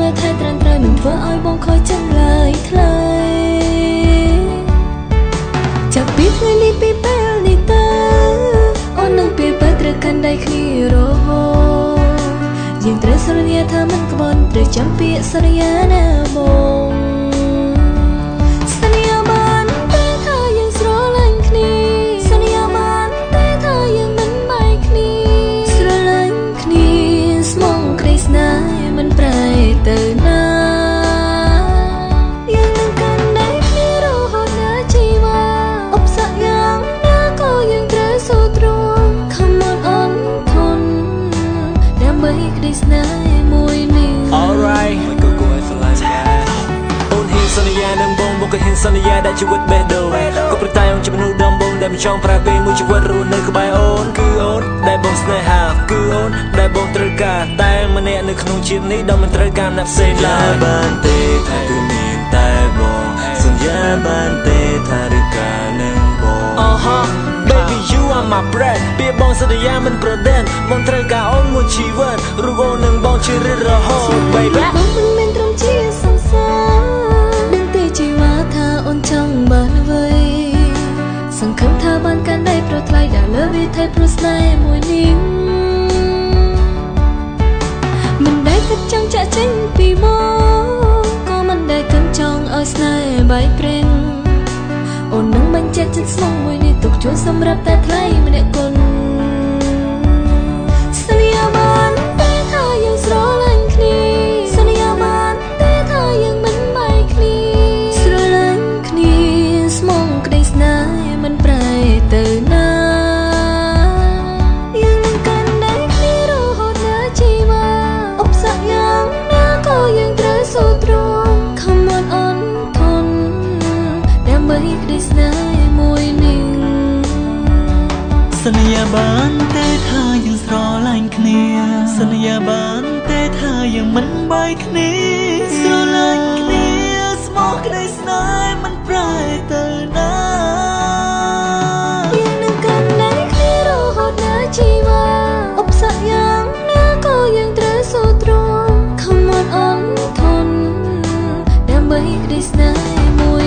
មើលថែត្រាំត្រូវមិនធ្វើឲ្យបងខូចចិត្តឡើយថ្លៃចាប់ពីថ្ងៃនេះពីពេលនេះតើអូននឹងពីពេលត្រូវកាន់ដៃគ្នារហូតយើងត្រូវសន្យាថាមិនក្បត់ត្រូវចាំពាក្យសន្យាណាបងសន្យាបានតែថាយើងស្រឡាញ់គ្នាសន្យាបានតែថាយើងមិនបែកគ្នាស្រឡាញ់គ្នាស្មងក្តីស្នេហ៍មិនប្រែទៅណាយើងនឹងកាន់ដៃគ្នារហូតដល់ជីវិតឧបសគ្គយ៉ាងណាក៏យើងត្រូវស៊ូទ្រាំ Come on អន់ធន់ដើម្បីក្តីស្នេហ៍មួយនេះ Alright មិនក៏គួរឲ្យស្រឡាញ់ដែរអូនហ៊ានសន្យានឹងបងក៏ហ៊ានសន្យាដែលជីវិតបេះដូងក៏ប្រតែខ្ញុំជាមនុស្សដំបងដែលមិនចង់ប្រើពេលមួយជីវិតរស់នៅក្បែរអូនគឺអូនដែលបងស្នេហាគឺអូនដែលបងត្រូវការតែម្នាក់នៅក្នុងជាតិនេះដែលមិនត្រូវការអ្នកផ្សេងឡើយបានទេថាគឺមានតែបងសន្យាបានទេថាឬការនឹងបងBaby you are my bread ពីបងសន្យាមិនប្រដេញបងត្រូវការអូនមួយជីវិតរូបអូននឹងបងជារឿយរហូត Baby បងមិនមែនត្រឹមជាសង្សារដឹងទេជីវ៉ាថាអូនចង់បានអ្វីសង្ឃឹមថាបានកាន់ដៃប្រថ្លៃដែលលើវិថីព្រោះស្នេហ៍មួយនេះមិនដែលគិតចង់ចាក់ចេញពីមកក៏មិនដែលគិតចង់ឲ្យស្នេហ៍បែកព្រិនអូននឹងបញ្ជាក់ចិត្តស្មងមួយនេះទុកជូនសម្រាប់តែថ្លៃម្នាក់គុណសន្យាបានតែថាយើងស្រឡាញ់គ្នាសន្យាបានតែថាយើងមិនបែកគ្នាស្រឡាញ់គ្នាស្មងក្តីស្នេហ៍មិនប្រែទៅណាយើងនឹងកាន់ដៃគ្នារហូតដល់ជីវិតឧបសគ្គយ៉ាងណាក៏យើងត្រូវស៊ូទ្រាំ Come on អន់ធន់ដើម្បីក្តីស្នេហ៍មួយនេះសន្យាបានតែថាយើងស្រឡាញ់គ្នាសន្យាបានតែថាយើងមិនបែកគ្នាស្រឡាញ់គ្នាស្មោះក្តីស្នេហ៍មិនប្រែទៅណាយើងនឹងកាន់ដៃគ្នារហូតដល់ជីវិតឧបសគ្គយ៉ាងណាក៏យើងត្រូវស៊ូទ្រាំ Come on អន់ធន់ដើម្បីក្តីស្នេហ៍មួយ